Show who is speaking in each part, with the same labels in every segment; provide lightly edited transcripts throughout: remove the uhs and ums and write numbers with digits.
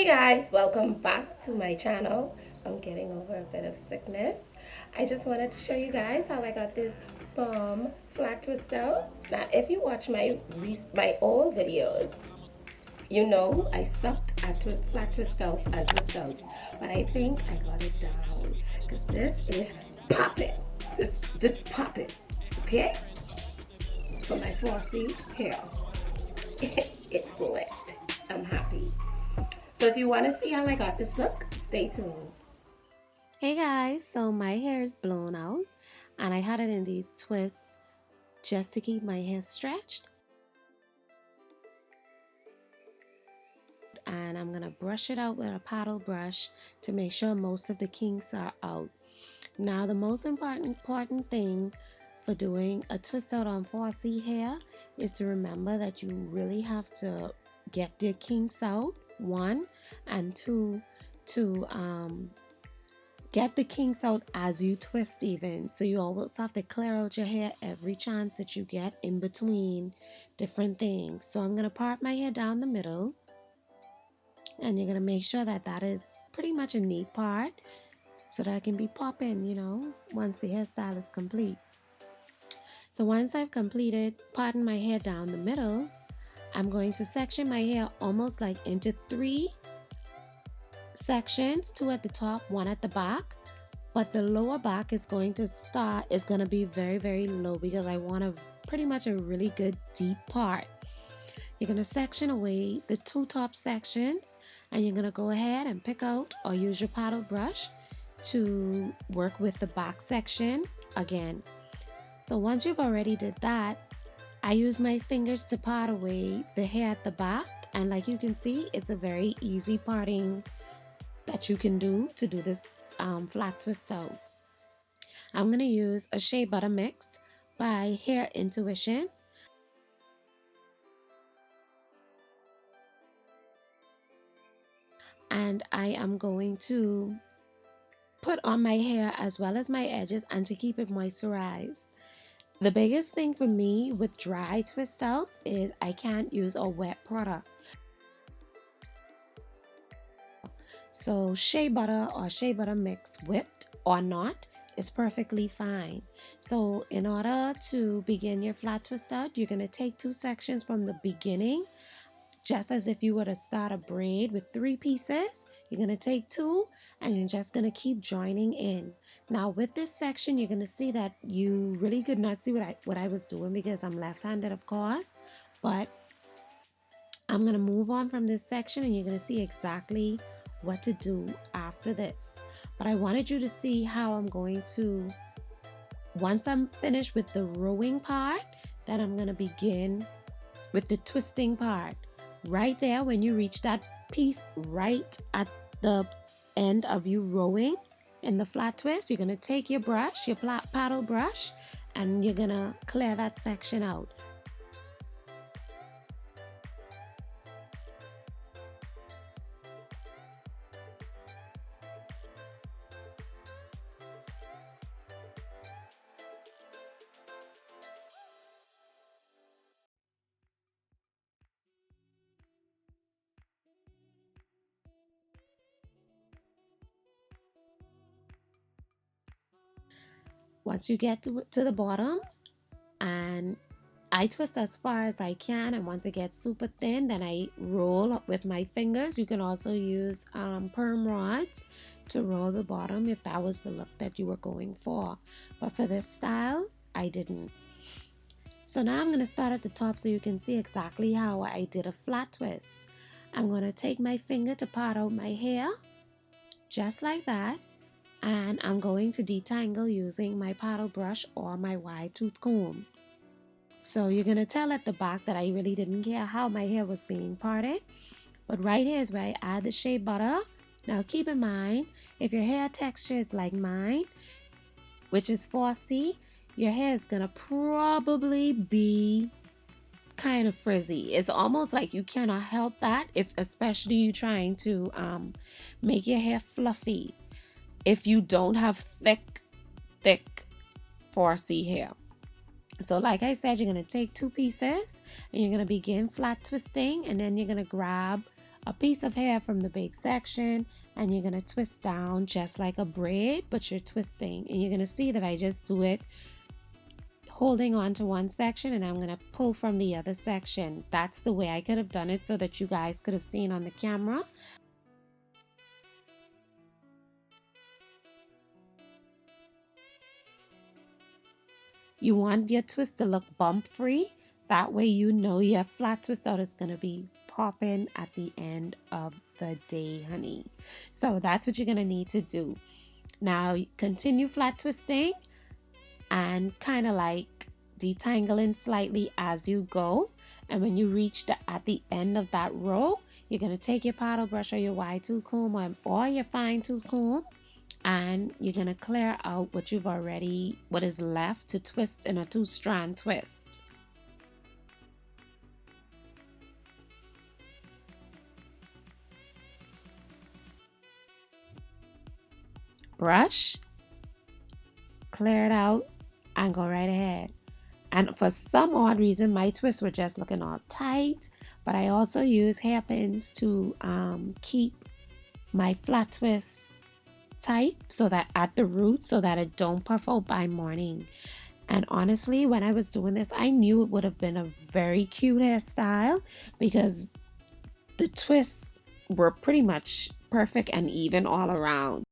Speaker 1: Guys, welcome back to my channel. I'm getting over a bit of sickness. I just wanted to show you guys how I got this bomb flat twist out. Now if you watch my old videos, you know I sucked at flat twist outs and twist outs, but I think I got it down because this is popping. This popping, okay? For my 4C hair. It's lit. I'm happy. So if you want to see how I got this look, stay tuned. Hey guys, so my hair is blown out and I had it in these twists just to keep my hair stretched. And I'm going to brush it out with a paddle brush to make sure most of the kinks are out. Now the most important thing for doing a twist out on 4C hair is to remember that you really have to get the kinks out, one, and two, to get the kinks out as you twist even. So you always have to clear out your hair every chance that you get in between different things. So I'm going to part my hair down the middle, and you're going to make sure that that is pretty much a neat part so that I can be popping, you know, once the hairstyle is complete. So once I've completed parting my hair down the middle, I'm going to section my hair almost like into 3 sections, 2 at the top, 1 at the back. But the lower back is going to be very low because I want pretty much a really good deep part. You're going to section away the 2 top sections, and you're going to go ahead and pick out or use your paddle brush to work with the back section again. So once you've already did that, I use my fingers to part away the hair at the back, and like you can see, it's a very easy parting that you can do to do this flat twist out. I'm going to use a shea butter mix by Hair Intuition. And I am going to put on my hair as well as my edges and to keep it moisturized. The biggest thing for me with dry twist outs is I can't use a wet product. So shea butter or shea butter mix, whipped or not, is perfectly fine. So in order to begin your flat twist out, you're going to take 2 sections from the beginning, just as if you were to start a braid with 3 pieces. You're going to take 2 and you're just going to keep joining in. Now with this section, you're going to see that you really could not see what I was doing because I'm left-handed, of course, but I'm going to move on from this section and you're going to see exactly what to do after this. But I wanted you to see how I'm going to, once I'm finished with the rowing part, then I'm going to begin with the twisting part. Right there, when you reach that piece right at the end of you rowing in the flat twist, you're going to take your brush, your paddle brush, and you're going to clear that section out. Once you get to the bottom, and I twist as far as I can, and once it gets super thin, then I roll up with my fingers. You can also use perm rods to roll the bottom if that was the look that you were going for. But for this style, I didn't. So now I'm going to start at the top so you can see exactly how I did a flat twist. I'm going to take my finger to part out my hair, just like that. And I'm going to detangle using my paddle brush or my wide tooth comb. So you're going to tell at the back that I really didn't care how my hair was being parted. But right here is where I add the shea butter. Now keep in mind, if your hair texture is like mine, which is 4C, your hair is going to probably be kind of frizzy. It's almost like you cannot help that, if especially you trying to make your hair fluffy. If you don't have thick 4C hair. So like I said, you're going to take 2 pieces and you're going to begin flat twisting, and then you're going to grab a piece of hair from the big section, and you're going to twist down just like a braid, but you're twisting. And you're going to see that I just do it holding on to one section, and I'm going to pull from the other section. That's the way I could have done it so that you guys could have seen on the camera. You want your twist to look bump free. That way you know your flat twist out is going to be popping at the end of the day, honey. So that's what you're going to need to do. Now continue flat twisting and kind of like detangling slightly as you go. And when you reach at the end of that row, you're going to take your paddle brush or your wide tooth comb or your fine tooth comb, and you're going to clear out what is left to twist in a 2-strand twist. Brush, clear it out, and go right ahead. And for some odd reason, my twists were just looking all tight, but I also use hairpins to keep my flat twists tight, so that at the root, so that it don't puff out by morning. And honestly, when I was doing this, I knew it would have been a very cute hairstyle because the twists were pretty much perfect and even all around.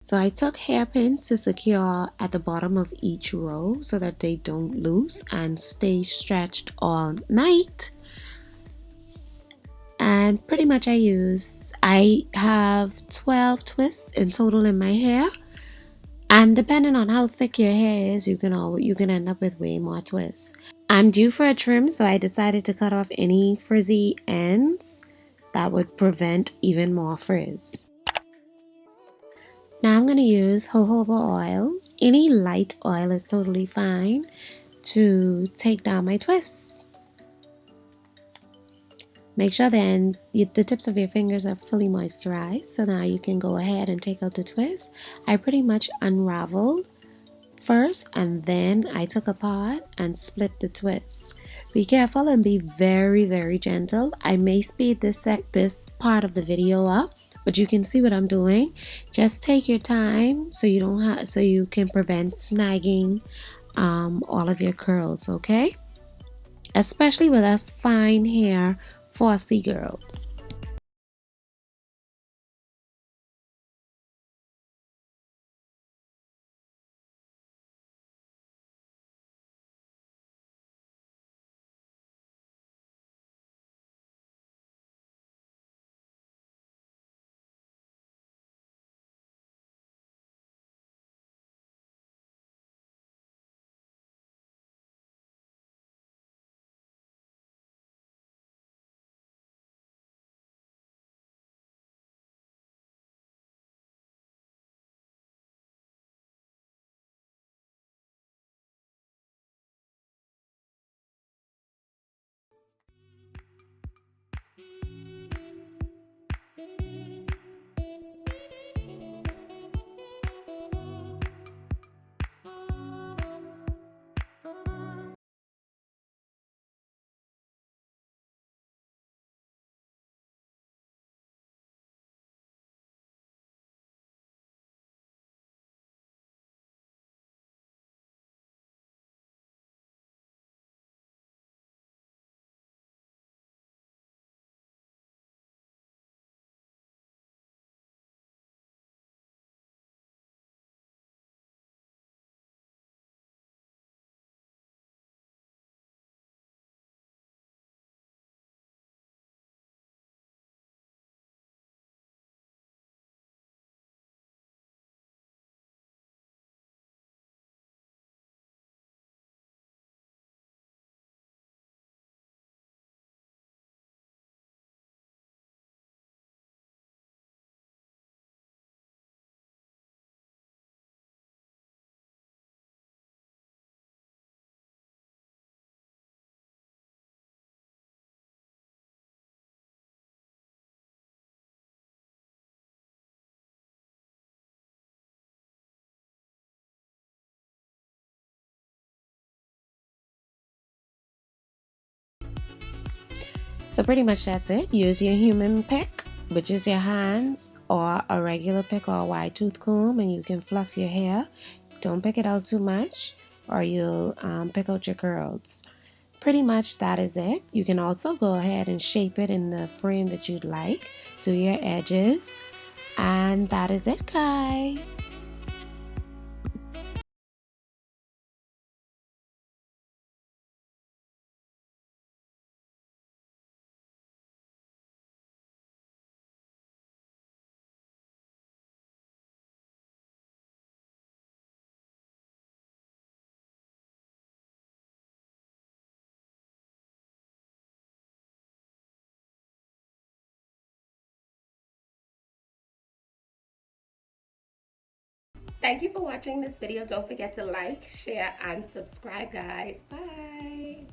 Speaker 1: So I took hairpins to secure at the bottom of each row so that they don't loose and stay stretched all night. And pretty much I have 12 twists in total in my hair. And depending on how thick your hair is, you can end up with way more twists. I'm due for a trim, so I decided to cut off any frizzy ends that would prevent even more frizz. Now I'm going to use jojoba oil. Any light oil is totally fine to take down my twists. Make sure then the tips of your fingers are fully moisturized, so now you can go ahead and take out the twist. I pretty much unraveled first, and then I took apart and split the twist. Be careful and be very, very gentle. I may speed this part of the video up, but you can see what I'm doing. Just take your time so you can prevent snagging all of your curls, okay? Especially with us fine hair FAUX girls. So pretty much that's it. Use your human pick, which is your hands, or a regular pick or a wide tooth comb, and you can fluff your hair. Don't pick it out too much or you'll pick out your curls. Pretty much that is it. You can also go ahead and shape it in the frame that you'd like. Do your edges. And that is it, guys.
Speaker 2: Thank you for watching this video. Don't forget to like, share, and subscribe, guys. Bye.